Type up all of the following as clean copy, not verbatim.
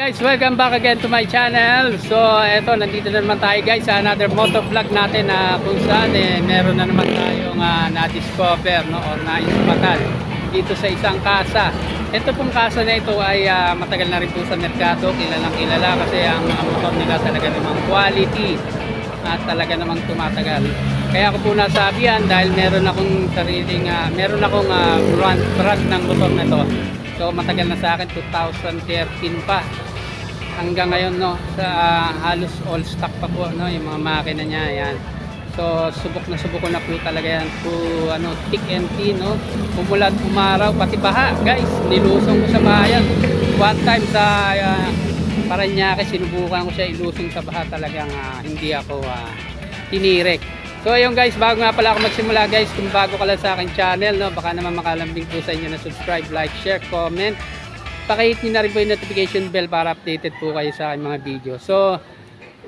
Guys, welcome back again to my channel. So eto, nandito na naman tayo guys sa another moto vlog natin na kung saan meron na naman tayong na-discover, no, or na-ispatan dito sa isang kasa. Ito pong kasa na ito ay matagal na rin po sa merkado, kilalang kilala kasi ang mga motor nila talaga namang quality at talaga namang tumatagal. Kaya ako po nasabihan dahil meron akong sariling brand ng motor na ito. So matagal na sa akin, 2013 pa hanggang ngayon, no, sa halos all stock pa po, no, yung mga makina niya. Yan, so subok ko na po talaga yan po, thick and thin, no, umulan umaraw pati baha guys, nilusong ko sa bayan one time sa Paranaque. Sinubukan ko siya ilusong sa baha, talagang hindi ako tinirek. So ayun guys, bago nga pala ako magsimula guys, kung bago ka lang sa aking channel, no, baka naman makalambing po sa inyo na subscribe, like, share, comment. Pakihit nyo na rin po yung notification bell para updated po kayo sa aking mga video. So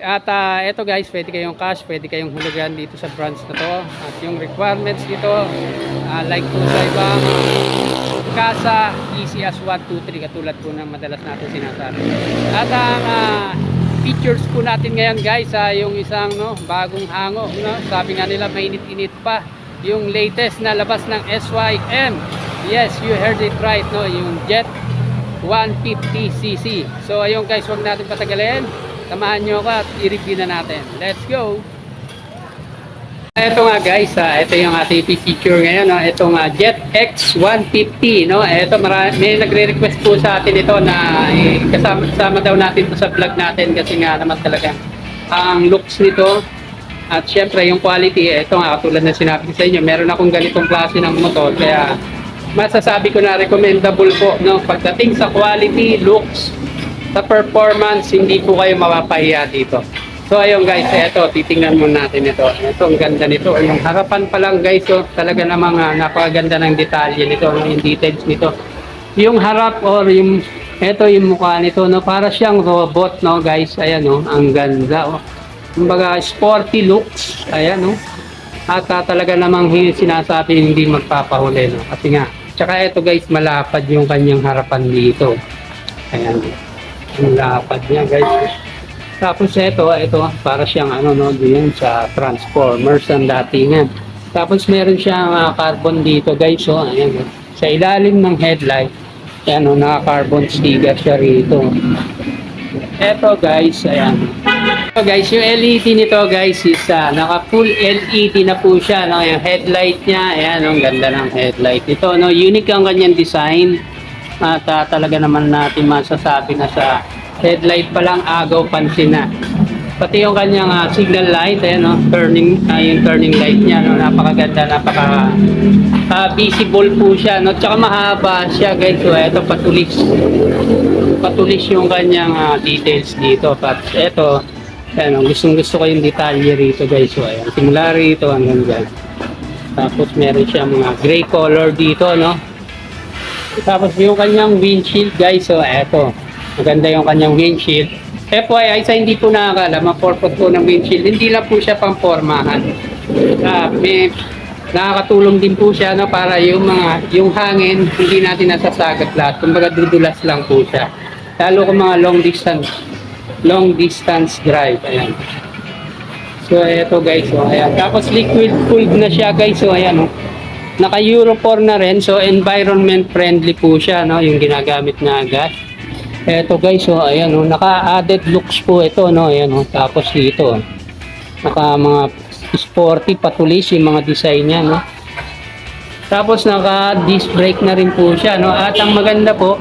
at eto guys, pwede kayong cash, pwede kayong hulugan dito sa branch na to. At yung requirements dito, like po sa ibang kasa, easy as 1, 2, 3 katulad po ng madalas natin sinasabi. At ang features po natin ngayon guys, yung isang bagong hango, no? Sabi nga nila mainit-init pa yung latest na labas ng SYM. Yes, you heard it right, no? Yung Jet 150cc. So ayun guys, huwag natin patagalin, samahan nyo ko at i-review na natin. Let's go. Ito nga guys, ito yung ating feature ngayon, no? Itong Jet X 150, no? Ito, may nagre-request po sa atin ito na kasama daw natin ito sa vlog natin kasi nga naman talaga ang looks nito at syempre yung quality. Ito nga, katulad na sinabi ko sa inyo, meron akong ganitong klase ng motor, kaya masasabi ko na recommendable po, no? Pagdating sa quality, looks, sa performance, hindi po kayo mapapahiya dito. So ayun guys, ito, titingnan mo natin ito. Ito, ang ganda nito. Yung harapan pa lang guys, talaga namang napakaganda ng detalye nito, yung details nito. Yung harap or yung, ito yung mukha nito, no? Para siyang robot, no guys. Ayan, no? Ang ganda, oh. Kumbaga, sporty looks. Ayan, no? At talaga namang sinasabi hindi magpapahuli, no? Kasi nga, tsaka ito guys, malapad yung kanyang harapan dito. Ayan, ang lapad niya guys. Tapos ito para siyang diyan sa Transformers ang datingan. Tapos meron siyang carbon dito guys, ayan, sa ilalim ng headlight. Ayan, naka-carbon sticker siya rito. Ito guys, ayan. So guys, yung LED nito guys is naka full LED na po siya, no? Yung headlight niya, ayan, ang ganda ng headlight ito, no? Unique ang kanyang design. At talaga naman natin masasabi na sa headlight pa lang agaw pansin na. Pati yung kanyang signal light, ayan, no? Yung turning light niya, no? Napakaganda, visible po siya, no? Tsaka mahaba siya guys. So ito, patulis yung kanyang details dito. At ito, ayan, gusto ko yung detalye rito guys. So ayan, simula rito hanggang dyan. Tapos meron siya mga gray color dito, no? Tapos yung kanyang windshield guys, so eto, maganda yung kanyang windshield. FYI, sa hindi po nakakala, ma-purpose po ng windshield, hindi lang po siya pang pormahan. May nakakatulong din po siya, no, para yung hangin hindi natin nasasagat lahat. Kumbaga dudulas lang po siya. Lalo kung mga long distance drive. Ayan. So eto guys, so ayan. Tapos liquid cooled na siya guys, so ayan, oh. Naka Euro 4 na rin, so environment friendly po siya, no, yung ginagamit na gas. Eto guys, so ayan, oh, naka-added looks po ito, no, ayan, oh. Tapos dito, naka mga sporty patulis yung mga design niya, no. Tapos naka-disc brake na rin po siya, no? At ang maganda po,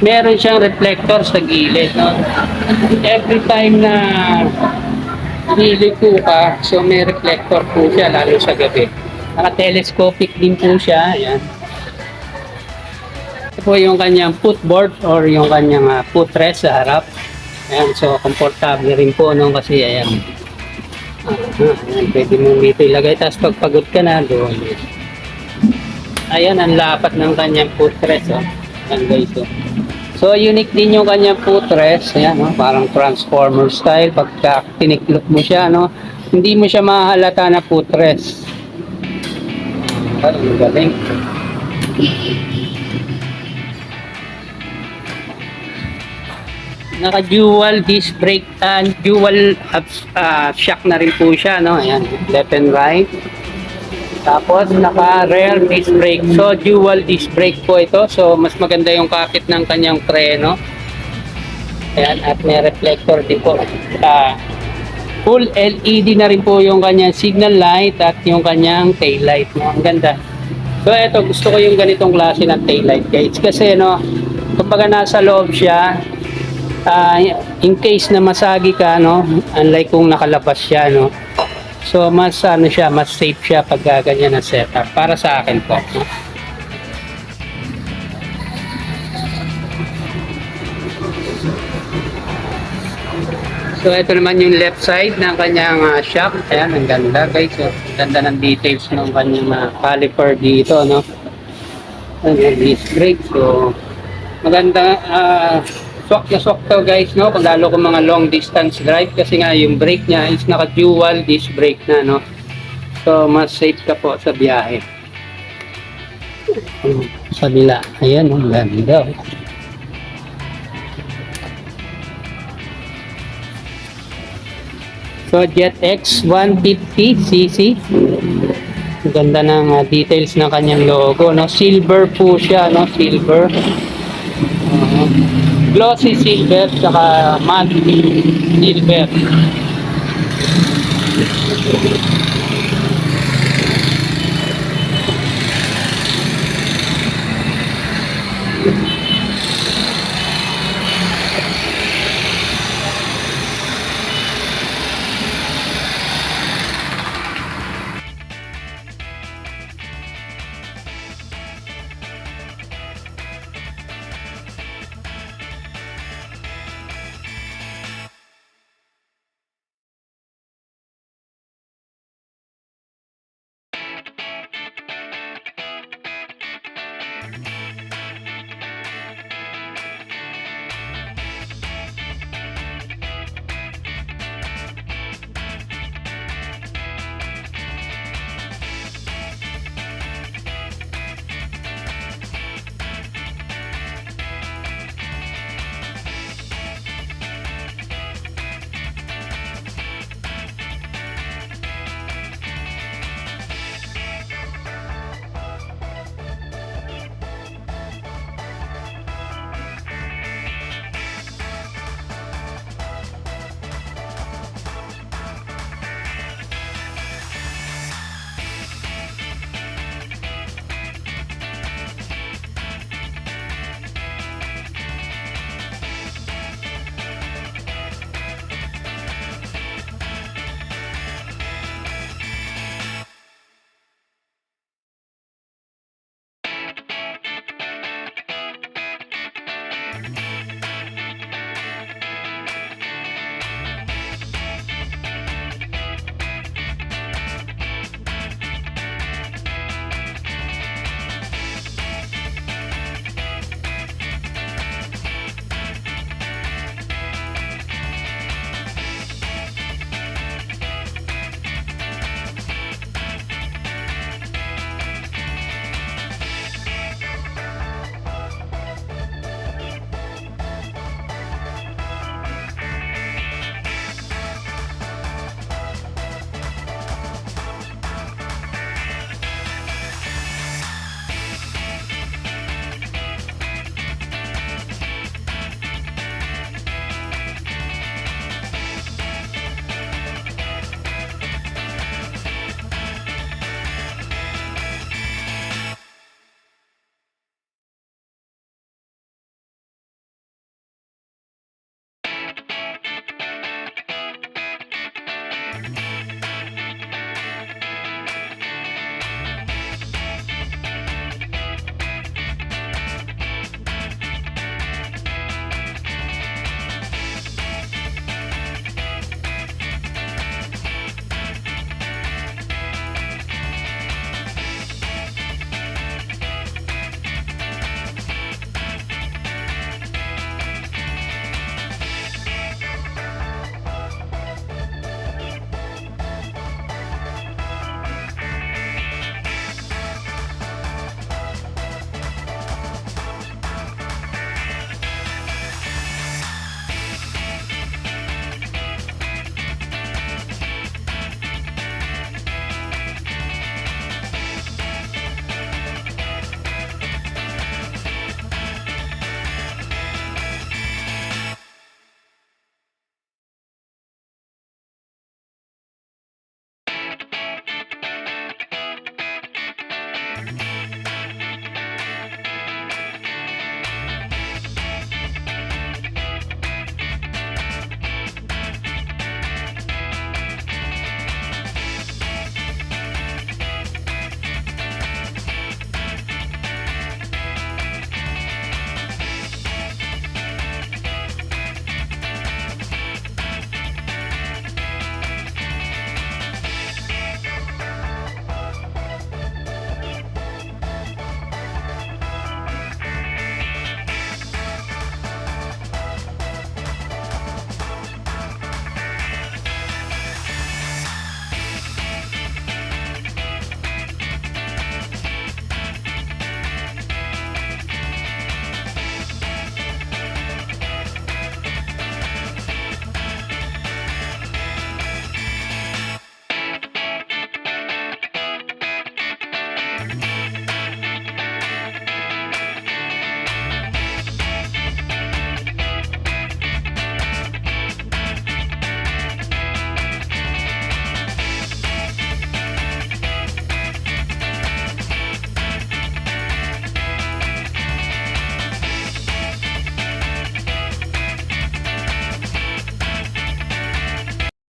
meron siyang reflector sa gilid, no? Every time na liliko ka, so may reflector po siya, lalo sa gabi. Naka-telescopic din po siya, ayan. Ito po yung kanyang footboard or yung kanyang footrest sa harap. Ayan, so komportable rin po, no? Kasi ayan. Ayan, pwede mo dito ilagay. Tapos pag pagod ka na, doon. Ayan, ang lapat ng kanyang footrest, oh. Ayan guys, oh. So, unique din yung kanyang footrest. Ayan, no? Parang transformer style. Pagka tiniklop mo siya, no? Hindi mo siya mahalata na footrest. Ay, ang galing. Naka-dual disc brake and dual shock na rin po siya, no? Ayan, left and right. Tapos naka-rear disc brake. So dual disc brake po ito. So mas maganda yung kapit ng kanyang preno. Ayan, at may reflector din po. Full LED na rin po yung kanyang signal light at yung kanyang tail light. No? Ang ganda. So ito, gusto ko yung ganitong klase ng tail light guys. Kasi no, kumbaga nasa loob siya, in case na masagi ka, no, unlike kung nakalabas siya, no. So mas ano siya, mas safe siya pag ganyan na setup para sa akin po. No? So ito naman yung left side ng kanyang shock. Ayan, ang ganda guys. So, ganda ng details ng kanyang caliper dito, no. Ayan, disc brake. So maganda, swak na swak to guys, no. Kung lalo kung mga long distance drive kasi nga yung brake niya is naka dual disc brake na, no. So mas safe ka po sa biyahe. Sa bila. Ayan, ang ganda. So Jet X 150cc. Ang ganda ng details ng kanyang logo, no. Silver po siya, no, silver. Glossy silver saka matte silver.